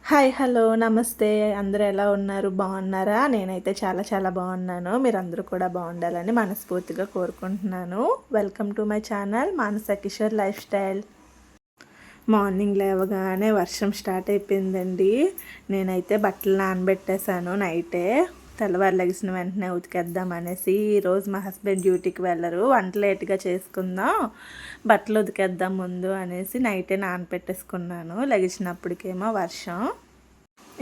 Hi! Hello! నమస్తే. అందరూ ఎలా ఉన్నారు? బాగున్నారా? నేనైతే చాలా చాలా బాగున్నాను. మీరందరూ కూడా బాగుండాలని మనస్ఫూర్తిగా కోరుకుంటున్నాను. Welcome to my channel Manasa Kishore life style. Morning లేవగానే వర్షం స్టార్ట్ అయిపోయిందండి. నేనైతే బట్టలు నానబెట్టేశాను నైటే. తెల్లవారు లెగిసిన వెంటనే ఉతికేద్దాం అనేసి. ఈరోజు మా హస్బెండ్ డ్యూటీకి వెళ్ళరు, వంట లేట్గా చేసుకుందాం, బట్టలు ఉతికేద్దాం ముందు అనేసి నైటే నానబెట్టేసుకున్నాను. లెగిసినప్పటికేమో వర్షం.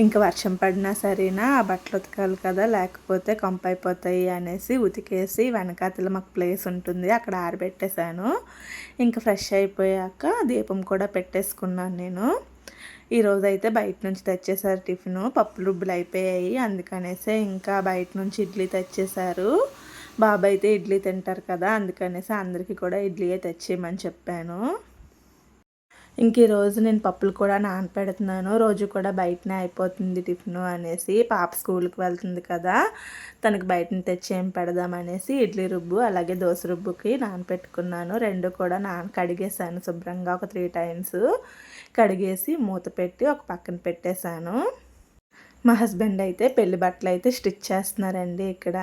ఇంకా వర్షం పడినా సరేనా ఆ బట్టలు ఉతకాలి కదా, లేకపోతే కంపైపోతాయి అనేసి ఉతికేసి వెనకాతల మాకు ప్లేస్ ఉంటుంది అక్కడ ఆరబెట్టేశాను. ఇంకా ఫ్రెష్ అయిపోయాక దీపం కూడా పెట్టేసుకున్నాను నేను. ఈరోజు అయితే బయట నుంచి తెచ్చేసారు టిఫిను, పప్పు రుబ్బులు అయిపోయాయి, అందుకనేసే ఇంకా బయట నుంచి ఇడ్లీ తెచ్చేసారు. బాబాయ్ అయితే ఇడ్లీ తింటారు కదా, అందుకనేసి అందరికీ కూడా ఇడ్లీయే తెచ్చేయమని చెప్పాను. ఇంక ఈరోజు నేను పప్పులు కూడా నానపెడుతున్నాను. రోజు కూడా బయటనే అయిపోతుంది టిఫిను అనేసి. పాప స్కూల్కి వెళ్తుంది కదా, తనకి బయటని తెచ్చి ఏం పెడదామనేసి ఇడ్లీ రుబ్బు అలాగే దోశ రుబ్బుకి నానపెట్టుకున్నాను. రెండు కూడా కడిగేసాను శుభ్రంగా ఒక 3 టైమ్స్ కడిగేసి మూత పెట్టి ఒక పక్కన పెట్టేశాను. మా హస్బెండ్ అయితే పెళ్లి బట్టలు అయితే స్టిచ్ చేస్తున్నారండి. ఇక్కడ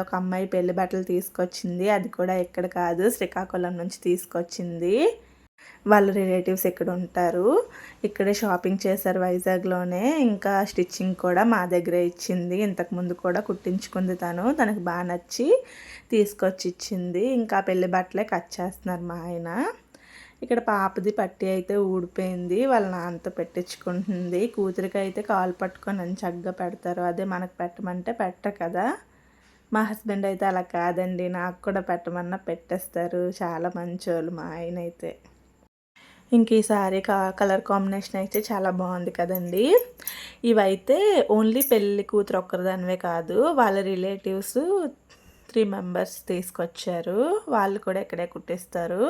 ఒక అమ్మాయి పెళ్లి బట్టలు తీసుకొచ్చింది, అది కూడా ఇక్కడ కాదు శ్రీకాకుళం నుంచి తీసుకొచ్చింది. వాళ్ళ రిలేటివ్స్ ఇక్కడ ఉంటారు, ఇక్కడే షాపింగ్ చేశారు వైజాగ్లోనే. ఇంకా స్టిచ్చింగ్ కూడా మా దగ్గరే ఇచ్చింది. ఇంతకుముందు కూడా కుట్టించుకుంది తనకు బాగా నచ్చి తీసుకొచ్చి ఇచ్చింది. ఇంకా పెళ్లి బట్టలే కట్ చేస్తున్నారు మా ఆయన. ఇక్కడ పాపది పట్టి అయితే ఊడిపోయింది, వాళ్ళ నాన్నతో పెట్టించుకుంటుంది. కూతురికి అయితే కాలు పట్టుకొని చక్కగా పెడతారు, అదే మనకు పెట్టమంటే పెట్టరు కదా. మా హస్బెండ్ అయితే అలా కాదండి, నాకు కూడా పెట్టమన్నా పెట్టేస్తారు, చాలా మంచోళ్ళు మా ఆయన అయితే. ఇంక ఈ సారీ కలర్ కాంబినేషన్ అయితే చాలా బాగుంది కదండి. ఇవైతే ఓన్లీ పెళ్ళి కూతురు ఒక్కరిదానివే కాదు, వాళ్ళ రిలేటివ్స్ 3 మెంబర్స్ తీసుకొచ్చారు. వాళ్ళు కూడా ఇక్కడే కుట్టిస్తారు.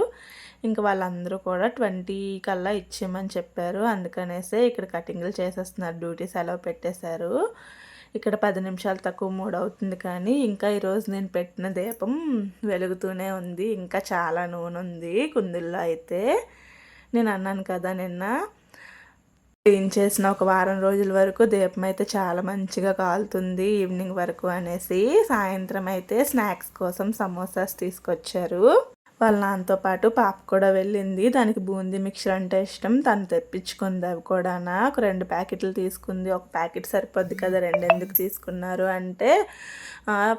ఇంకా వాళ్ళందరూ కూడా 20 కల్లా ఇచ్చేయమని చెప్పారు, అందుకనేసే ఇక్కడ కటింగ్లు చేసేస్తున్నారు. డ్యూటీ సెలవు పెట్టేశారు. ఇక్కడ 10 నిమిషాలు తక్కువ 3 అవుతుంది, కానీ ఇంకా ఈరోజు నేను పెట్టిన దీపం వెలుగుతూనే ఉంది. ఇంకా చాలా నూనె ఉంది కుందుల్లో అయితే. నేను అన్నాను కదా నిన్న క్లీన్ చేసిన ఒక వారం రోజుల వరకు దీపం అయితే చాలా మంచిగా కాలుతుంది ఈవినింగ్ వరకు అనేసి. సాయంత్రం అయితే స్నాక్స్ కోసం సమోసాస్ తీసుకొచ్చారు. వాళ్ళ నాన్నతో పాటు పాప కూడా వెళ్ళింది, దానికి బూందీ మిక్చర్ అంటే ఇష్టం, తను తెప్పించుకుంది. అవి కూడా ఒక 2 ప్యాకెట్లు తీసుకుంది. ఒక ప్యాకెట్ సరిపోద్ది కదా, 2 ఎందుకు తీసుకున్నారు అంటే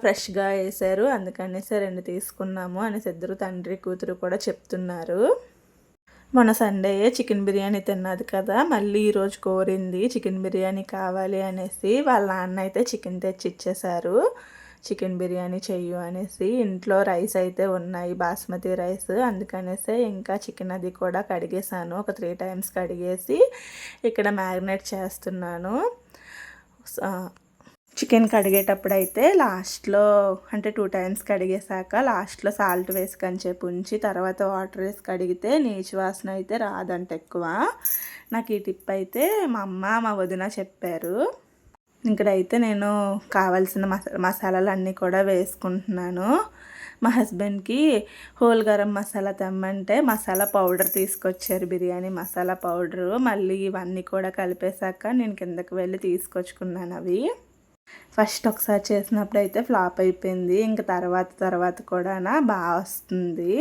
ఫ్రెష్గా వేసారు అందుకనేసి 2 తీసుకున్నాము అనేసి ఇద్దరు తండ్రి కూతురు కూడా చెప్తున్నారు. మొన్న సండే చికెన్ బిర్యానీ తిన్నది కదా, మళ్ళీ ఈరోజు కోరింది చికెన్ బిర్యానీ కావాలి అనేసి. వాళ్ళ నాన్న అయితే చికెన్ తెచ్చి ఇచ్చేశారు, చికెన్ బిర్యానీ చెయ్యు అనేసి. ఇంట్లో రైస్ అయితే ఉన్నాయి, బాస్మతి రైస్, అందుకనేసి ఇంకా చికెన్ అది కూడా కడిగేసాను. ఒక 3 టైమ్స్ కడిగేసి ఇక్కడ మ్యారినేట్ చేస్తున్నాను. చికెన్ కడిగేటప్పుడు అయితే లాస్ట్లో అంటే 2 టైమ్స్ కడిగేశాక లాస్ట్లో సాల్ట్ వేసి కొంచెంసేపు ఉంచి తర్వాత వాటర్ వేసి కడిగితే నీచు వాసన అయితే రాదంట ఎక్కువ. నాకు ఈ టిప్ అయితే మా అమ్మ మా వదిన చెప్పారు. ఇక్కడైతే నేను కావాల్సిన మసాలాలు అన్నీ కూడా వేసుకుంటున్నాను. మా హస్బెండ్కి హోల్ గరం మసాలా తెమ్మంటే మసాలా పౌడర్ తీసుకొచ్చారు, బిర్యానీ మసాలా పౌడరు. మళ్ళీ ఇవన్నీ కూడా కలిపేశాక నేను కిందకి వెళ్ళి తీసుకొచ్చుకున్నాను అవి. ఫస్ట్ ఒకసారి చేసినప్పుడు అయితే ఫ్లాప్ అయిపోయింది, ఇంకా తర్వాత కూడా బాగా వస్తుంది.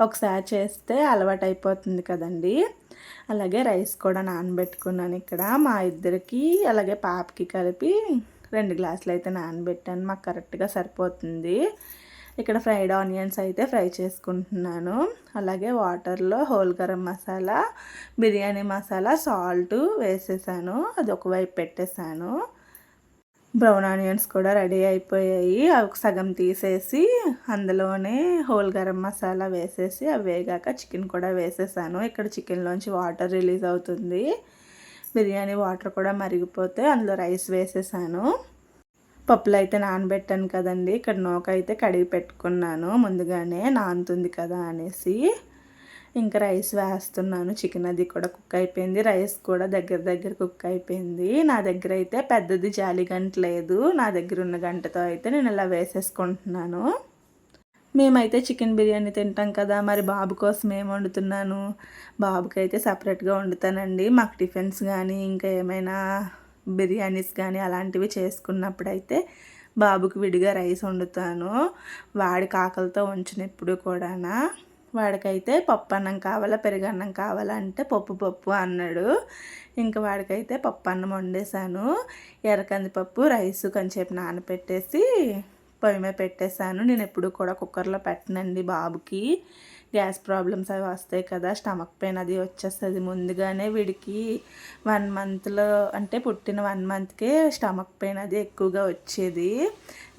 ఒకసారి చేస్తే అలవాటు అయిపోతుంది కదండి. అలాగే రైస్ కూడా నానబెట్టుకున్నాను ఇక్కడ మా ఇద్దరికి అలాగే పాపకి కలిపి 2 గ్లాసులు అయితే నానబెట్టాను, మాకు కరెక్ట్గా సరిపోతుంది. ఇక్కడ ఫ్రైడ్ ఆనియన్స్ అయితే ఫ్రై చేసుకుంటున్నాను. అలాగే వాటర్లో హోల్ గరం మసాలా, బిర్యానీ మసాలా, సాల్ట్ వేసేసాను, అది ఒకవైపు పెట్టేశాను. బ్రౌన్ ఆనియన్స్ కూడా రెడీ అయిపోయాయి, అవి సగం తీసేసి అందులోనే హోల్ గరం మసాలా వేసేసి అవి వేగాక చికెన్ కూడా వేసేసాను. ఇక్కడ చికెన్లోంచి వాటర్ రిలీజ్ అవుతుంది, బిర్యానీ వాటర్ కూడా మరిగిపోతే అందులో రైస్ వేసేసాను. పప్పులు అయితే నానబెట్టాను కదండి, ఇక్కడ నూకైతే కడిగి పెట్టుకున్నాను ముందుగానే, నానుతుంది కదా అనేసి. ఇంకా రైస్ వేస్తున్నాను, చికెన్ అది కూడా కుక్ అయిపోయింది, రైస్ కూడా దగ్గర కుక్ అయిపోయింది. నా దగ్గర అయితే పెద్దది జాలి గంట లేదు, నా దగ్గర ఉన్న గంటతో అయితే నేను ఇలా వేసేసుకుంటున్నాను. మేమైతే చికెన్ బిర్యానీ తింటాం కదా, మరి బాబు కోసం ఏం వండుతున్నాను, బాబుకి అయితే సపరేట్గా వండుతానండి. మాకు టిఫిన్స్ కానీ ఇంకా ఏమైనా బిర్యానీస్ కానీ అలాంటివి చేసుకున్నప్పుడైతే బాబుకి విడిగా రైస్ వండుతాను. వాడికి ఆకలితో ఉంచినప్పుడు కూడా వాడికైతే పప్పు అన్నం కావాలా పెరుగన్నం కావాలా అంటే పప్పు అన్నాడు. ఇంకా వాడికైతే పప్పు అన్నం వండేసాను. ఎర్రకందిపప్పు రైస్ కొంచెంసేపు నానబెట్టేసి పొయ్యి మీద పెట్టేశాను. నేను ఎప్పుడు కూడా కుక్కర్లో పెట్టనండి బాబుకి. గ్యాస్ ప్రాబ్లమ్స్ అవి వస్తాయి కదా, స్టమక్ పెయిన్ అది వచ్చేస్తుంది. ముందుగానే వీడికి 1 మంత్లో అంటే పుట్టిన 1 మంత్కే స్టమక్ పెయిన్ అది ఎక్కువగా వచ్చేది.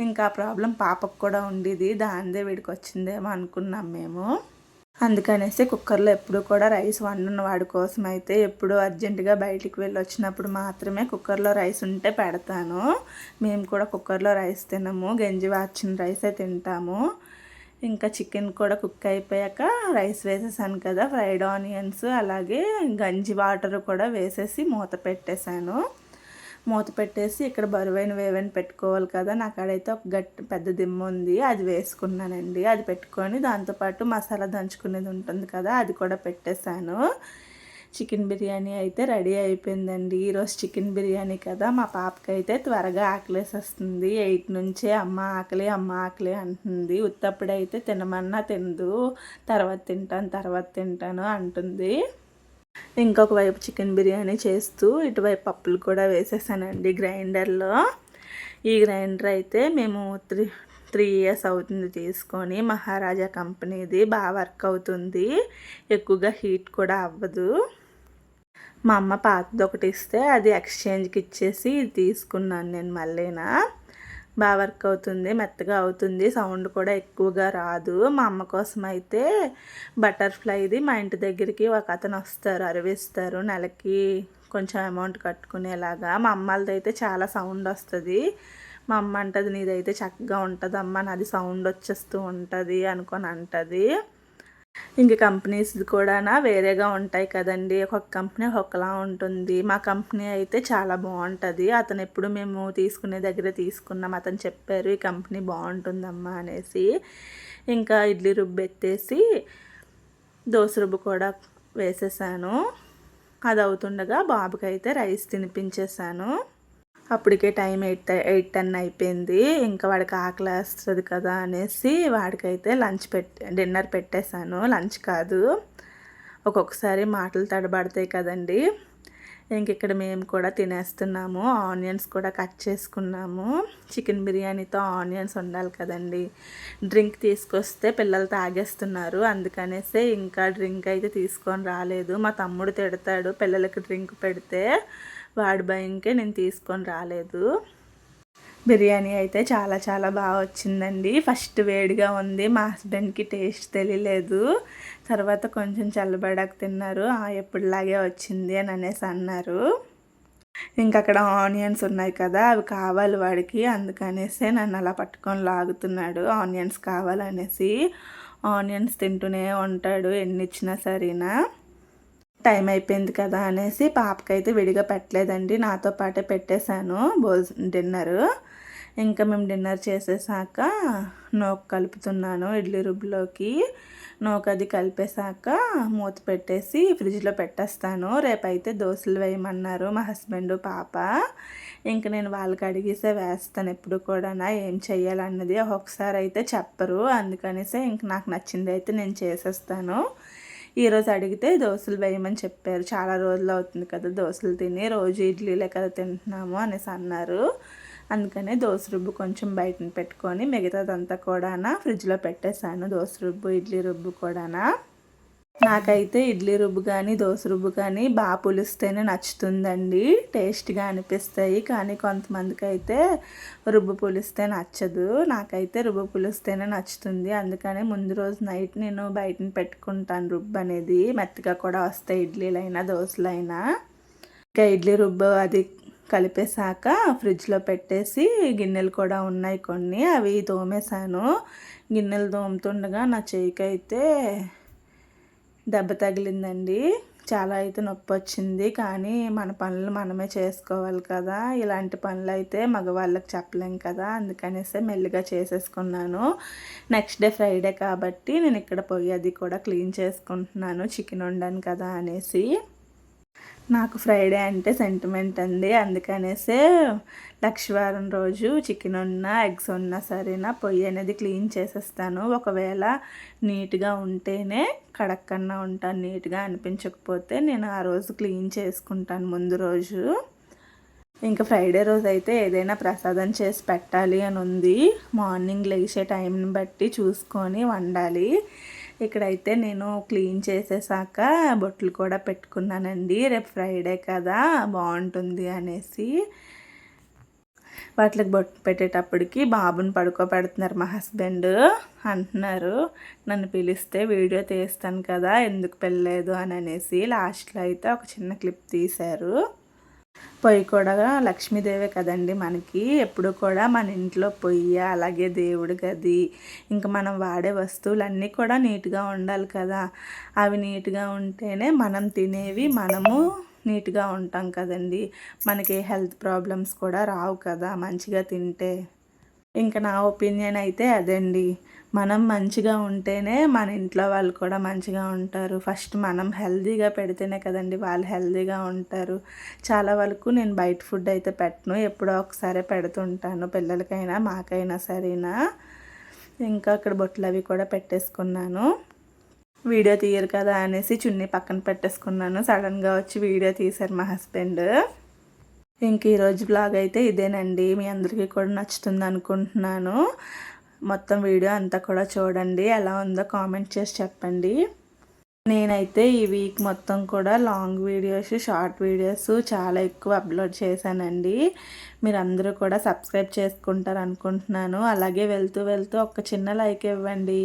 ఇంకా ప్రాబ్లం పాపకు కూడా ఉండేది, దానిదే వీడికి వచ్చిందేమో అనుకున్నాం మేము. అందుకనేసి కుక్కర్లో ఎప్పుడు కూడా రైస్ వండిన వాడి కోసం అయితే ఎప్పుడు అర్జెంటుగా బయటికి వెళ్ళి వచ్చినప్పుడు మాత్రమే కుక్కర్లో రైస్ ఉంటే పెడతాను. మేము కూడా కుక్కర్లో రైస్ తినము, గంజి వార్చిన రైసే తింటాము. ఇంకా చికెన్ కూడా కుక్ అయిపోయాక రైస్ వేసేసాను కదా, ఫ్రైడ్ ఆనియన్స్ అలాగే గంజి వాటర్ కూడా వేసేసి మూత పెట్టేశాను. మూత పెట్టేసి ఇక్కడ బరువైన వేవని పెట్టుకోవాలి కదా, నాకు అక్కడైతే ఒక పెద్ద దిమ్మ ఉంది, అది వేసుకున్నానండి. అది పెట్టుకొని దాంతోపాటు మసాలా దంచుకునేది ఉంటుంది కదా, అది కూడా పెట్టేశాను. చికెన్ బిర్యానీ అయితే రెడీ అయిపోయిందండి. ఈరోజు చికెన్ బిర్యానీ కదా, మా పాపకి అయితే త్వరగా ఆకలేసేస్తుంది. 8 నుంచే అమ్మ ఆకలి అంటుంది. ఉత్తప్పుడైతే తినమన్నా తినదు, తర్వాత తింటాను అంటుంది. ఇంకొక వైపు చికెన్ బిర్యానీ చేస్తూ ఇటువైపు పప్పులు కూడా వేసేసానండి గ్రైండర్లో. ఈ గ్రైండర్ అయితే మేము 3 ఇయర్స్ అవుతుంది తీసుకొని, మహారాజా కంపెనీది, బాగా వర్క్ అవుతుంది, ఎక్కువగా హీట్ కూడా అవ్వదు. మా అమ్మ పాతది ఒకటి ఇస్తే అది ఎక్స్చేంజ్కి ఇచ్చేసి తీసుకున్నాను నేను మళ్ళీనా. బాగా వర్క్ అవుతుంది, మెత్తగా అవుతుంది, సౌండ్ కూడా ఎక్కువగా రాదు. మా అమ్మ కోసం అయితే బటర్ఫ్లైది మా ఇంటి దగ్గరికి ఒక అతను వస్తారు, అరవిస్తారు, నెలకి కొంచెం అమౌంట్ కట్టుకునేలాగా. మా అమ్మలది అయితే చాలా సౌండ్ వస్తుంది. మా అమ్మ అంటది నీదైతే చక్కగా ఉంటుంది అమ్మ, నాది సౌండ్ వచ్చేస్తూ ఉంటుంది అనుకొని అంటుంది. ఇంక కంపెనీస్ కూడా వేరేగా ఉంటాయి కదండి, ఒక్కొక్క కంపెనీ ఒక్కొక్కలా ఉంటుంది. మా కంపెనీ అయితే చాలా బాగుంటుంది. అతను ఎప్పుడు మేము తీసుకునే దగ్గర తీసుకున్నాం, అతను చెప్పారు ఈ కంపెనీ బాగుంటుందమ్మా అనేసి. ఇంకా ఇడ్లీ రుబ్బు ఎత్తేసి దోశ రుబ్బు కూడా వేసేసాను. అది అవుతుండగా బాబుకి అయితే రైస్ తినిపించేసాను. అప్పటికే టైం 8-10 అయిపోయింది. ఇంకా వాడికి ఆకలి వేస్తుంది కదా అనేసి వాడికైతే డిన్నర్ పెట్టేశాను. లంచ్ కాదు, ఒక్కొక్కసారి మాటలు తడబడతాయి కదండి. ఇంక ఇక్కడ మేము కూడా తినేస్తున్నాము. ఆనియన్స్ కూడా కట్ చేసుకున్నాము. చికెన్ బిర్యానీతో ఆనియన్స్ ఉండాలి కదండి. డ్రింక్ తీసుకొస్తే పిల్లలు తాగేస్తున్నారు, అందుకనేసే ఇంకా డ్రింక్ అయితే తీసుకొని రాలేదు. మా తమ్ముడు తిడతాడు పిల్లలకి డ్రింక్ పెడితే, వాడి భయంకే నేను తీసుకొని రాలేదు. బిర్యానీ అయితే చాలా చాలా బాగా వచ్చిందండి. ఫస్ట్ వేడిగా ఉంది, మా హస్బెండ్కి టేస్ట్ తెలియలేదు. తర్వాత కొంచెం చల్లబడాక తిన్నారు, ఎప్పుడులాగే వచ్చింది అని అనేసి అన్నారు. ఇంకా అక్కడ ఆనియన్స్ ఉన్నాయి కదా, అవి కావాలి వాడికి, అందుకనేసే నన్ను అలా పట్టుకొని లాగుతున్నాడు ఆనియన్స్ కావాలనేసి. ఆనియన్స్ తింటూనే ఉంటాడు ఎన్ని ఇచ్చినా సరేనా. టైం అయిపోయింది కదా అనేసి పాపకైతే విడిగా పెట్టలేదండి, నాతో పాటే పెట్టేశాను డిన్నరు. ఇంకా మేము డిన్నర్ చేసేసాక నూక కలుపుతున్నాను ఇడ్లీ రుబ్బులోకి. నూక అది కలిపేశాక మూత పెట్టేసి ఫ్రిడ్జ్లో పెట్టేస్తాను. రేపైతే దోశలు వేయమన్నారు మా హస్బెండ్ పాప. ఇంక నేను వాళ్ళకి అడిగేసే వేస్తాను ఎప్పుడు కూడా, ఏం చెయ్యాలన్నది ఒక్కొక్కసారి అయితే చెప్పరు, అందుకనేసే ఇంక నాకు నచ్చింది అయితే నేను చేసేస్తాను. ఈరోజు అడిగితే దోశలు వేయమని చెప్పారు. చాలా రోజులు అవుతుంది కదా దోశలు తిని, రోజు ఇడ్లీలే కదా తింటున్నాము అనేసి అన్నారు. అందుకనే దోశ రుబ్బు కొంచెం బయటని పెట్టుకొని మిగతాదంతా కూడా ఫ్రిడ్జ్లో పెట్టేశాను. దోశ రుబ్బు ఇడ్లీ రుబ్బు కూడా. నాకైతే ఇడ్లీ రుబ్బు కానీ దోశ రుబ్బు కానీ బాగా పులిస్తేనే నచ్చుతుందండి, టేస్ట్గా అనిపిస్తాయి. కానీ కొంతమందికి అయితే రుబ్బు పులిస్తే నచ్చదు, నాకైతే రుబ్బు పులిస్తేనే నచ్చుతుంది. అందుకనే ముందు రోజు నైట్ నేను బయటని పెట్టుకుంటాను రుబ్బు అనేది, మెత్తగా కూడా వస్తాయి ఇడ్లీలైనా దోశలైనా. ఇంకా ఇడ్లీ రుబ్బు అది కలిపేశాక ఫ్రిడ్జ్లో పెట్టేసి గిన్నెలు కూడా ఉన్నాయి కొన్ని, అవి తోమేశాను. గిన్నెలు తోముతుండగా నా చేయికైతే దెబ్బ తగిలిందండి. చాలా అయితే నొప్పి వచ్చింది. కానీ మన పనులు మనమే చేసుకోవాలి కదా, ఇలాంటి పనులు అయితే మగవాళ్ళకి చెప్పలేం కదా, అందుకనేసి మెల్లిగా చేసేసుకున్నాను. నెక్స్ట్ డే ఫ్రైడే కాబట్టి నేను ఇక్కడ పొయ్యి అది కూడా క్లీన్ చేసుకుంటున్నాను, చికెన్ వండాను కదా అనేసి. నాకు ఫ్రైడే అంటే సెంటిమెంట్ అండి, అందుకనేసే లక్షవారం రోజు చికెన్ ఉన్నా ఎగ్స్ ఉన్నా సరేనా పొయ్యి అనేది క్లీన్ చేసేస్తాను. ఒకవేళ నీట్గా ఉంటేనే కడక్కన్నా ఉంటాను, నీట్గా అనిపించకపోతే నేను ఆ రోజు క్లీన్ చేసుకుంటాను ముందు రోజు. ఇంకా ఫ్రైడే రోజు అయితే ఏదైనా ప్రసాదం చేసి పెట్టాలి అని ఉంది. మార్నింగ్ లేచే టైంని బట్టి చూసుకొని వండాలి. ఇక్కడైతే నేను క్లీన్ చేసేసాక బొట్లు కూడా పెట్టుకున్నానండి, రేపు ఫ్రైడే కదా బాగుంటుంది అనేసి. వాటికి బొట్టు పెట్టేటప్పటికి బాబుని పడుకోబెడుతున్నారు మా హస్బెండ్. అంటున్నారు నన్ను పిలిస్తే వీడియో తీస్తాను కదా ఎందుకు పెళ్ళలేదు అని అనేసి. లాస్ట్లో అయితే ఒక చిన్న క్లిప్ తీశారు. పొయ్యి కూడా లక్ష్మీదేవే కదండి మనకి, ఎప్పుడు కూడా మన ఇంట్లో పొయ్యి అలాగే దేవుడి గది ఇంకా మనం వాడే వస్తువులన్నీ కూడా నీట్గా ఉండాలి కదా. అవి నీట్గా ఉంటేనే మనం తినేవి మనము నీట్గా ఉంటాం కదండి, మనకి హెల్త్ ప్రాబ్లమ్స్ కూడా రావు కదా మంచిగా తింటే. ఇంకా నా ఒపీనియన్ అయితే అదండి, మనం మంచిగా ఉంటేనే మన ఇంట్లో వాళ్ళు కూడా మంచిగా ఉంటారు. ఫస్ట్ మనం హెల్తీగా పెడితేనే కదండి వాళ్ళు హెల్తీగా ఉంటారు. చాలా వరకు నేను బయట ఫుడ్ అయితే పెట్టను, ఎప్పుడో ఒకసారి పెడుతుంటాను పిల్లలకైనా మాకైనా సరేనా. ఇంకా అక్కడ బొట్లు అవి కూడా పెట్టేసుకున్నాను. వీడియో తీయరు కదా అనేసి చున్నీ పక్కన పెట్టేసుకున్నాను. సడన్గా వచ్చి వీడియో తీశారు మా హస్బెండ్. ఇంక ఈరోజు బ్లాగ్ అయితే ఇదేనండి, మీ అందరికీ కూడా నచ్చుతుంది అనుకుంటున్నాను. మొత్తం వీడియో అంతా కూడా చూడండి, ఎలా ఉందో కామెంట్ చేసి చెప్పండి. నేనైతే ఈ వీక్ మొత్తం కూడా లాంగ్ వీడియోస్ షార్ట్ వీడియోస్ చాలా ఎక్కువ అప్లోడ్ చేశానండి. మీరు అందరూ కూడా సబ్స్క్రైబ్ చేసుకుంటారు అనుకుంటున్నాను. అలాగే వెళ్తూ వెళ్తూ ఒక చిన్న లైక్ ఇవ్వండి.